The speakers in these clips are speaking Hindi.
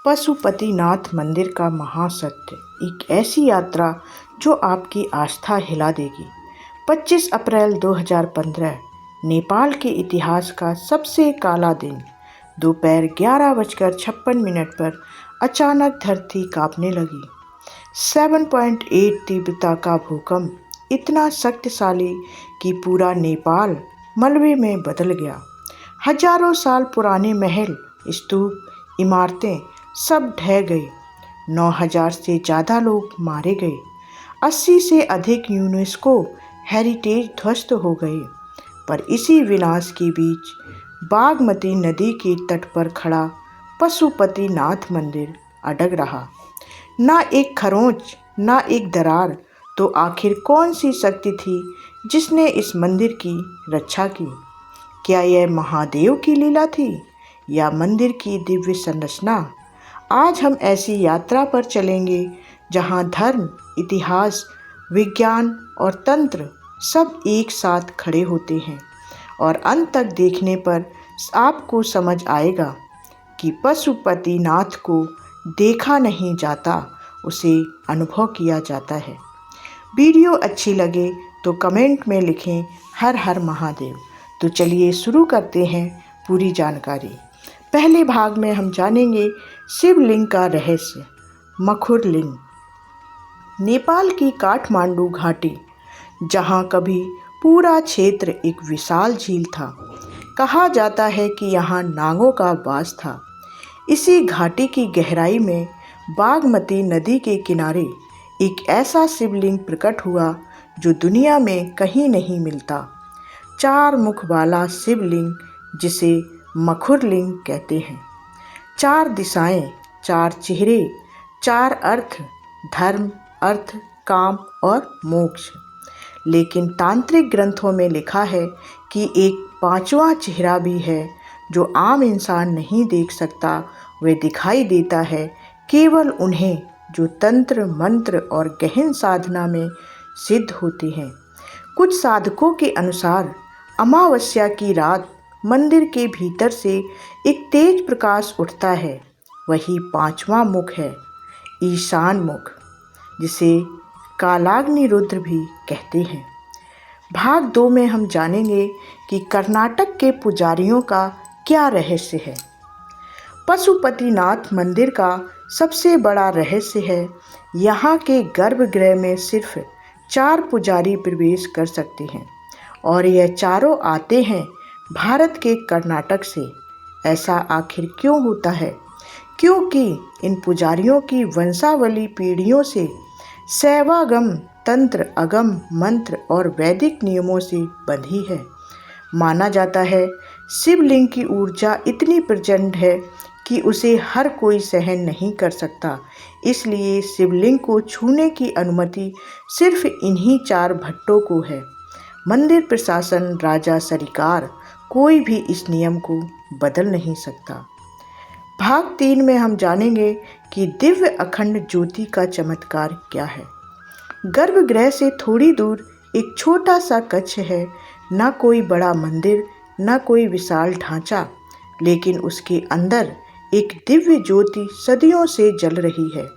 पशुपतिनाथ मंदिर का महासत्य, एक ऐसी यात्रा जो आपकी आस्था हिला देगी। 25 अप्रैल 2015 नेपाल के इतिहास का सबसे काला दिन। दोपहर 11:56 पर अचानक धरती कांपने लगी। 7.8 तीव्रता का भूकंप इतना शक्तिशाली कि पूरा नेपाल मलबे में बदल गया। हजारों साल पुराने महल, स्तूप, इमारतें सब ढह गए। 9,000 से ज़्यादा लोग मारे गए। 80 से अधिक यूनेस्को हेरिटेज ध्वस्त हो गए। पर इसी विनाश के बीच बागमती नदी के तट पर खड़ा पशुपतिनाथ मंदिर अडग रहा। ना एक खरोंच, ना एक दरार, तो आखिर कौन सी शक्ति थी जिसने इस मंदिर की रक्षा की? क्या यह महादेव की लीला थी या मंदिर की दिव्य संरचना? आज हम ऐसी यात्रा पर चलेंगे जहां धर्म, इतिहास, विज्ञान और तंत्र सब एक साथ खड़े होते हैं, और अंत तक देखने पर आपको समझ आएगा कि पशुपतिनाथ को देखा नहीं जाता, उसे अनुभव किया जाता है। वीडियो अच्छी लगे तो कमेंट में लिखें हर हर महादेव। तो चलिए शुरू करते हैं पूरी जानकारी। पहले भाग में हम जानेंगे शिवलिंग का रहस्य। मखुर लिंग, नेपाल की काठमांडू घाटी, जहां कभी पूरा क्षेत्र एक विशाल झील था। कहा जाता है कि यहाँ नागों का वास था। इसी घाटी की गहराई में बागमती नदी के किनारे एक ऐसा शिवलिंग प्रकट हुआ जो दुनिया में कहीं नहीं मिलता। 4 मुख वाला शिवलिंग, जिसे मखुर लिंग कहते हैं। 4 दिशाएं, 4 चेहरे, 4 अर्थ, धर्म, अर्थ, काम और मोक्ष। लेकिन तांत्रिक ग्रंथों में लिखा है कि एक 5वां चेहरा भी है जो आम इंसान नहीं देख सकता। वह दिखाई देता है केवल उन्हें जो तंत्र, मंत्र और गहन साधना में सिद्ध होते हैं। कुछ साधकों के अनुसार अमावस्या की रात मंदिर के भीतर से एक तेज प्रकाश उठता है। वही 5वां मुख है, ईशान मुख, जिसे कालाग्नि रुद्र भी कहते हैं। भाग 2 में हम जानेंगे कि कर्नाटक के पुजारियों का क्या रहस्य है। पशुपतिनाथ मंदिर का सबसे बड़ा रहस्य है यहाँ के गर्भगृह में सिर्फ 4 पुजारी प्रवेश कर सकते हैं, और यह चारों आते हैं भारत के कर्नाटक से। ऐसा आखिर क्यों होता है? क्योंकि इन पुजारियों की वंशावली पीढ़ियों से शैवागम, तंत्र, अगम, मंत्र और वैदिक नियमों से बंधी है। माना जाता है शिवलिंग की ऊर्जा इतनी प्रचंड है कि उसे हर कोई सहन नहीं कर सकता। इसलिए शिवलिंग को छूने की अनुमति सिर्फ इन्हीं 4 भट्टों को है। मंदिर प्रशासन, राजा, सरकार, कोई भी इस नियम को बदल नहीं सकता। भाग 3 में हम जानेंगे कि दिव्य अखंड ज्योति का चमत्कार क्या है। गर्भगृह से थोड़ी दूर एक छोटा सा कक्ष है। ना कोई बड़ा मंदिर, ना कोई विशाल ढांचा, लेकिन उसके अंदर एक दिव्य ज्योति सदियों से जल रही है।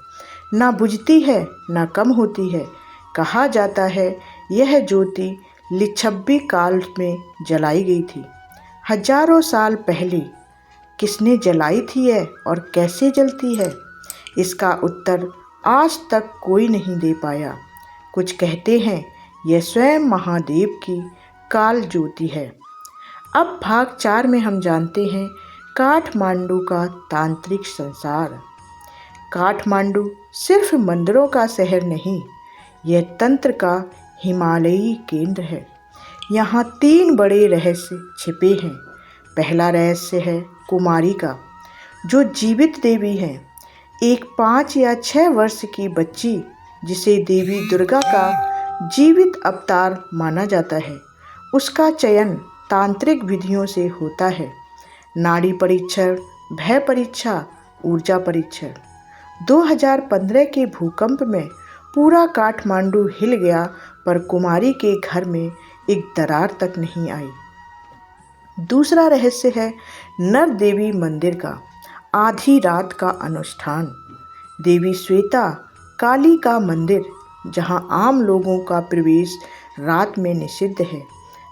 ना बुझती है, ना कम होती है। कहा जाता है यह ज्योति लिच्छवी काल में जलाई गई थी। हजारों साल पहले किसने जलाई थी यह, और कैसे जलती है? इसका उत्तर आज तक कोई नहीं दे पाया। कुछ कहते हैं यह स्वयं महादेव की काल ज्योति है। अब भाग 4 में हम जानते हैं काठमांडू का तांत्रिक संसार। काठमांडू सिर्फ मंदिरों का शहर नहीं, यह तंत्र का हिमालयी केंद्र है। यहाँ 3 बड़े रहस्य छिपे हैं। पहला रहस्य है कुमारी का, जो जीवित देवी है। एक 5 या 6 वर्ष की बच्ची, जिसे देवी दुर्गा का जीवित अवतार माना जाता है। उसका चयन तांत्रिक विधियों से होता है। नाड़ी परीक्षण, भय परीक्षा, ऊर्जा परीक्षण। 2015 के भूकंप में पूरा काठमांडू हिल गया, पर कुमारी के घर में एक दरार तक नहीं आई। दूसरा रहस्य है नर देवी मंदिर का। आधी रात का अनुष्ठान। देवी श्वेता काली का मंदिर, जहां आम लोगों का प्रवेश रात में निषिद्ध है।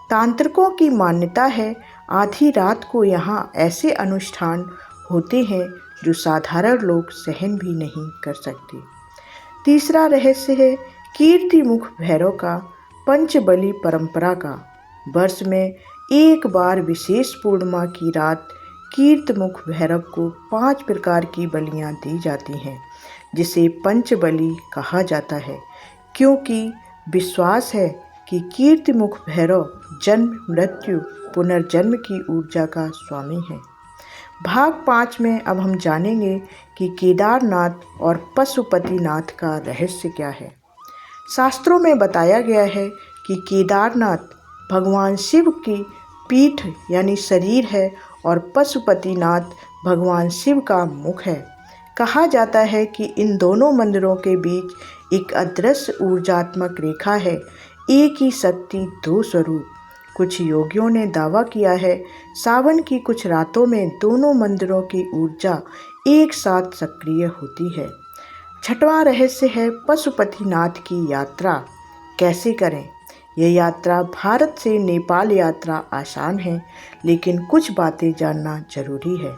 तांत्रिकों की मान्यता है आधी रात को यहां ऐसे अनुष्ठान होते हैं जो साधारण लोग सहन भी नहीं कर सकते। तीसरा रहस्य है कीर्तिमुख भैरव का, पंचबली परंपरा का। वर्ष में एक बार विशेष पूर्णिमा की रात कीर्तिमुख भैरव को 5 प्रकार की बलियां दी जाती हैं, जिसे पंचबली कहा जाता है, क्योंकि विश्वास है कि कीर्तिमुख भैरव जन्म, मृत्यु, पुनर्जन्म की ऊर्जा का स्वामी है। भाग 5 में अब हम जानेंगे कि केदारनाथ और पशुपतिनाथ का रहस्य क्या है। शास्त्रों में बताया गया है कि केदारनाथ भगवान शिव की पीठ यानी शरीर है और पशुपतिनाथ भगवान शिव का मुख है। कहा जाता है कि इन दोनों मंदिरों के बीच एक अदृश्य ऊर्जात्मक रेखा है, एक ही शक्ति दो स्वरूप। कुछ योगियों ने दावा किया है सावन की कुछ रातों में दोनों मंदिरों की ऊर्जा एक साथ सक्रिय होती है। छठवां रहस्य है पशुपतिनाथ की यात्रा कैसे करें। यह यात्रा भारत से नेपाल यात्रा आसान है, लेकिन कुछ बातें जानना जरूरी है।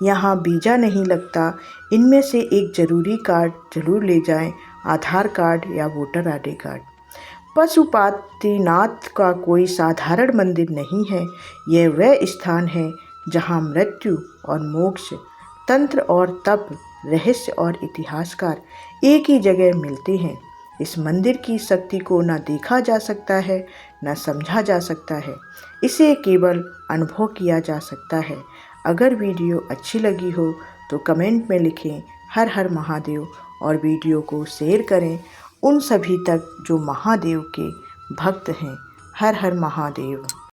यहाँ वीज़ा नहीं लगता। इनमें से एक ज़रूरी कार्ड जरूर ले जाएं, आधार कार्ड या वोटर आईडी कार्ड। पशुपतिनाथ का कोई साधारण मंदिर नहीं है। यह वह स्थान है जहाँ मृत्यु और मोक्ष, तंत्र और तप, रहस्य और इतिहासकार एक ही जगह मिलते हैं। इस मंदिर की शक्ति को न देखा जा सकता है, न समझा जा सकता है। इसे केवल अनुभव किया जा सकता है। अगर वीडियो अच्छी लगी हो तो कमेंट में लिखें हर हर महादेव और वीडियो को शेयर करें उन सभी तक जो महादेव के भक्त हैं। हर हर महादेव।